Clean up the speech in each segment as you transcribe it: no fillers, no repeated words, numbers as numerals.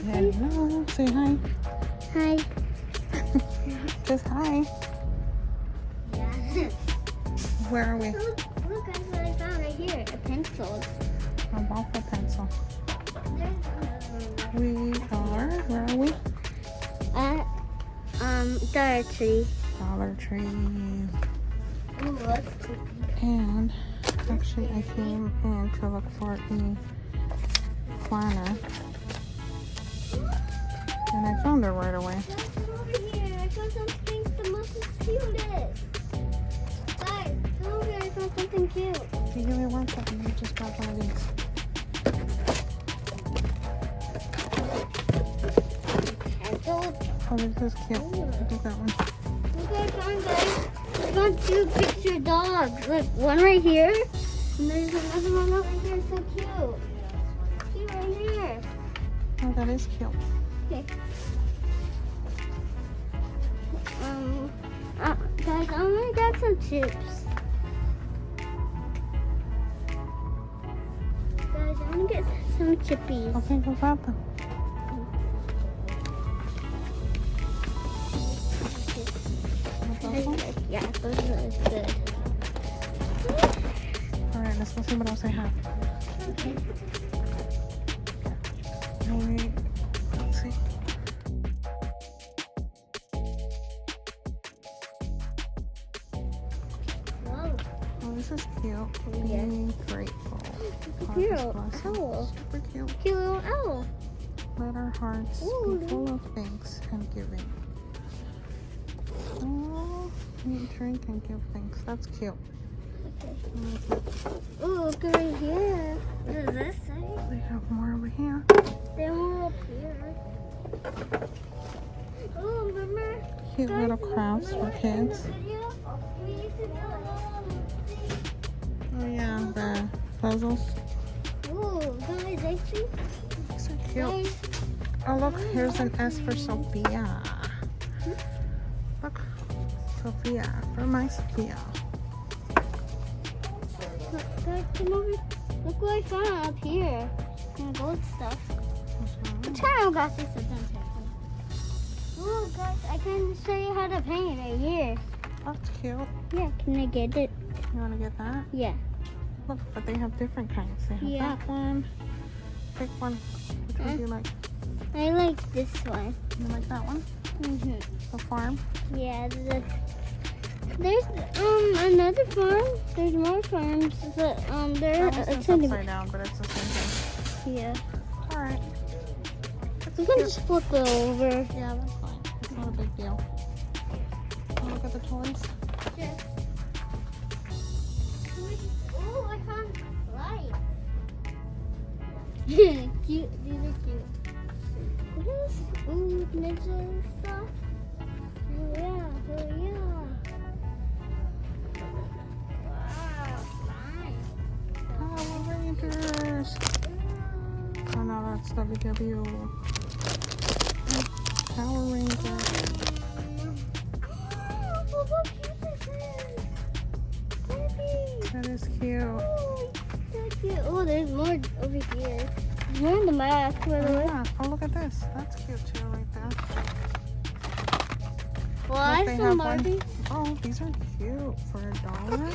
Hello, say hi. Hi. Just hi. Yeah. Where are we? Look guys, what I found right here. A pencil. A waffle pencil. There's Where are we? at Dollar Tree. Dollar Tree. Ooh, that's creepy. And actually I came in to look for a planner. And I found it right away. Guys, come over here. I found some things the most cutest. Guys, come over here. I found something cute. If you give me 1 second, you just grab one of these. Pencil. Oh, this is cute. Look at that one. Look what I found, guys. I found 2 picture dogs. Look, one right here. And there's another one over here. So cute. Cute right here. Oh, that is cute. Okay. Guys, I'm gonna get some chips. Guys, I'm gonna get some chippies. Okay, go grab them. Yeah, those are good. Alright, let's go see what else I have. Okay. Wait, let's see. Whoa. Oh, this is cute. Yeah. Be grateful. Cute Harvest blossoms. owl. Super cute. Cute little owl. Let our hearts Ooh. be full of thanks and giving. Oh, eat, drink, and give thanks. That's cute. Okay. Mm-hmm. Ooh, look right here. What does this say? They have more over here. They're more up here. Oh, remember? Cute little crafts for kids. Oh yeah, the puzzles. Ooh, guys, I think. These are cute. Oh look, here's an S for Sophia. Look, Sophia, for my Sophia. Guys, come over. Look what I found up here. And gold stuff. Child got this sometimes. Oh, guys, I can show you how to paint right here. That's cute. Yeah, can I get it? You want to get that? Yeah. Look, but they have different kinds. They have Yeah. that one. Pick one. Which one do you like? I like this one. You like that one? Mm-hmm. The farm? Yeah, there's another farm. There's more farms, but they're That one's attending. upside down, but it's the same thing. Yeah. All right. We can just flip it over. Yeah, that's fine. It's not a big deal. Wanna look at the toys? Yeah. Oh, I found lights. Cute. These are cute. What else? Ooh, ninja stuff. Oh yeah. Oh yeah. Wow, nice. Power Rangers. Oh no, that's WW. Power Rangers. Oh, look cute this is. Barbie. That is cute. Oh, that's cute. Oh, there's more over here. There's more in the back, by the Oh, way. yeah. Oh, look at this. That's cute too, right there. Well, I Look, they have some have one. Barbie. Oh, these are cute for $1.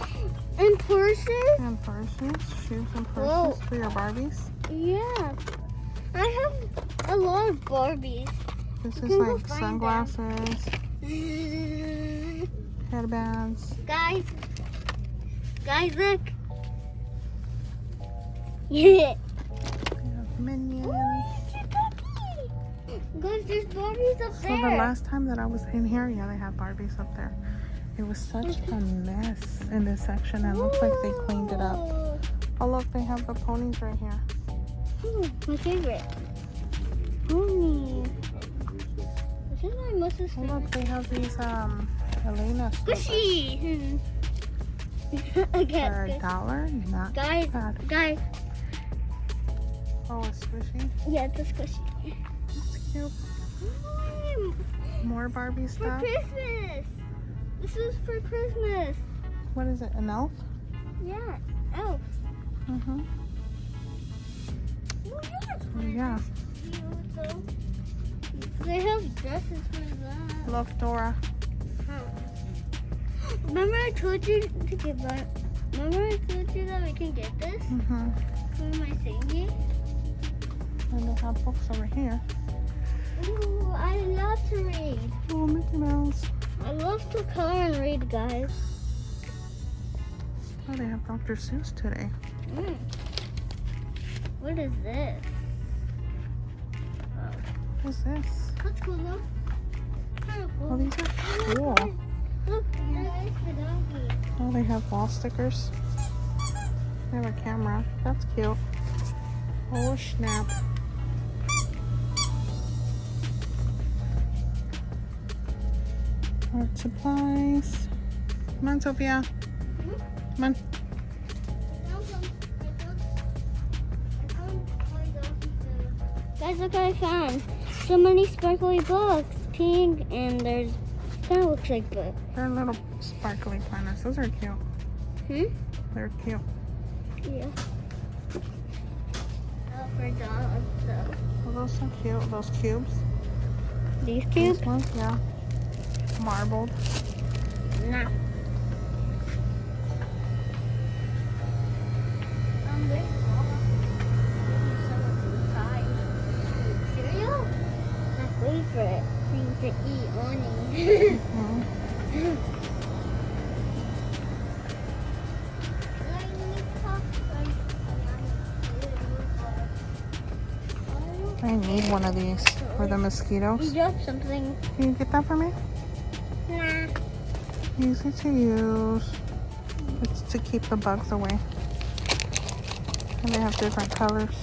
And purses? And purses, shoes and purses Whoa. for your Barbies. Yeah. I have a lot of Barbies. This is can go like find sunglasses, headbands. Guys, look. Yeah. We have minions. Guys, there's Barbies up So there. the last time that I was in here, yeah, they had Barbies up there. It was such a mess in this section, and it looks like they cleaned it up. Oh look, they have the ponies right here. Ooh, my favorite. Pony. This is my most Oh favorite. look, they have these Elena slippers Squishy. for $1. Not Guys, bad. guys. Oh, it's squishy. Yeah, it's a squishy. That's cute. More Barbie For stuff. Christmas. This is for Christmas. What is it? An elf? Yeah, elf. Mm-hmm. Oh, Yeah. Cute, though. They have dresses for that. Look, Dora. Remember I told you to get that? Remember I told you that we can get this? Mm-hmm. For my thingy? And they have books over here. Ooh, I love to read. Oh, Mickey Mouse. I love to color and read, guys. Oh, they have Dr. Seuss today. Mm. What is this? What's this? That's cool though. Kind of cool. Oh, these are cool. Look, that is the doggy. Oh, they have wall stickers. They have a camera. That's cute. Oh, snap. Art supplies. Come on, Sophia. Come on. Guys, look what I found. So many sparkly books. Pink, and there's kind of looks like book. They're little sparkly planets. Those are cute. Hmm? They're cute. Yeah. Oh, for dogs, though. Oh, those are cute. Those cubes. These cubes? These ones, yeah. Marbled. Nah. There's cereal? My favorite thing to eat only. I need one of these for the mosquitoes. You dropped something. Can you get that for me? Nah. Easy to use. It's to keep the bugs away. And they have different colors.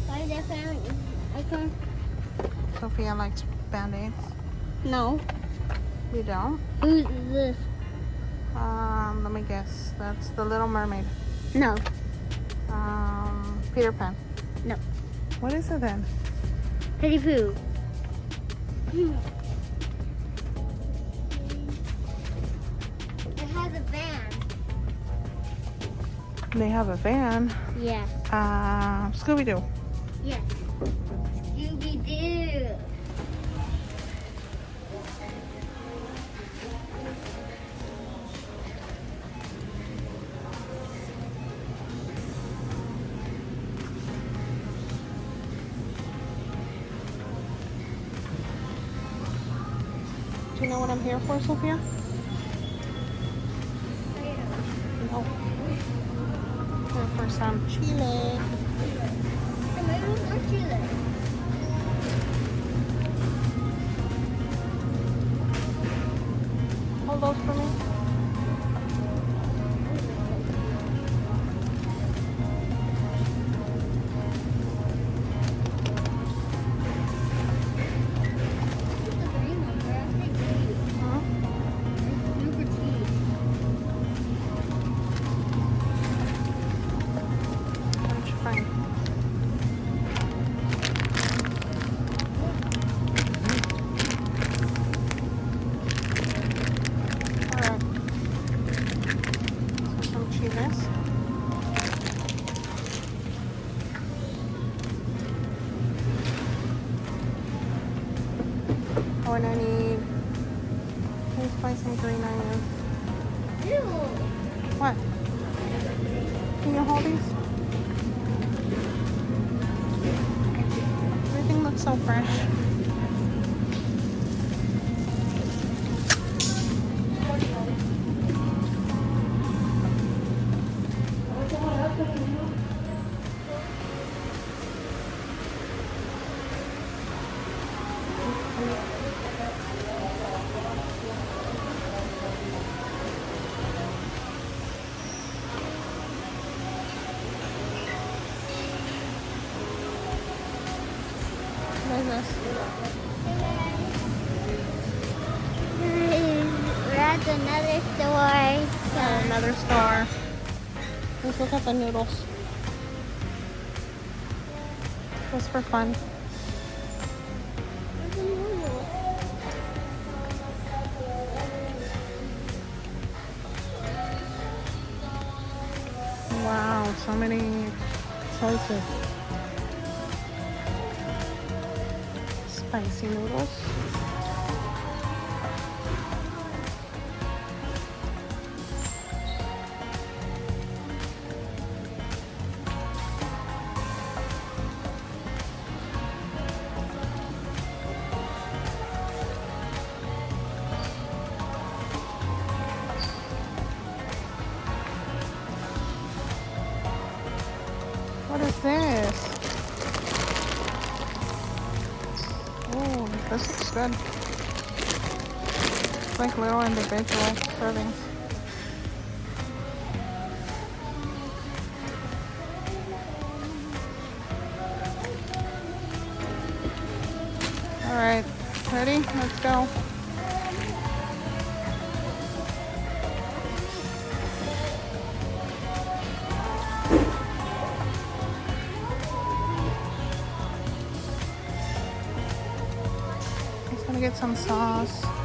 I can. Sophia likes Band-Aids. No. You don't? Who's this? Let me guess. That's the Little Mermaid. No. Peter Pan. No. What is it then? Petty Pooh. It has a van. They have a van. Yeah. Scooby-Doo. Yes. Scooby-Doo. Do you know what I'm here for, Sophia? No. Here for some chile. Tomatoes or chili? Hold those for me. Oh, and I need, let's buy some green onions. Ew. What? Can you hold these? Everything looks so fresh. What is this? We're at another store. Another store. Let's look at the noodles. Just for fun. Wow, so many choices. Spicy noodles. What is this? Oh, this looks good. It's like little individual servings. All right, ready? Let's go. Just gonna get some sauce.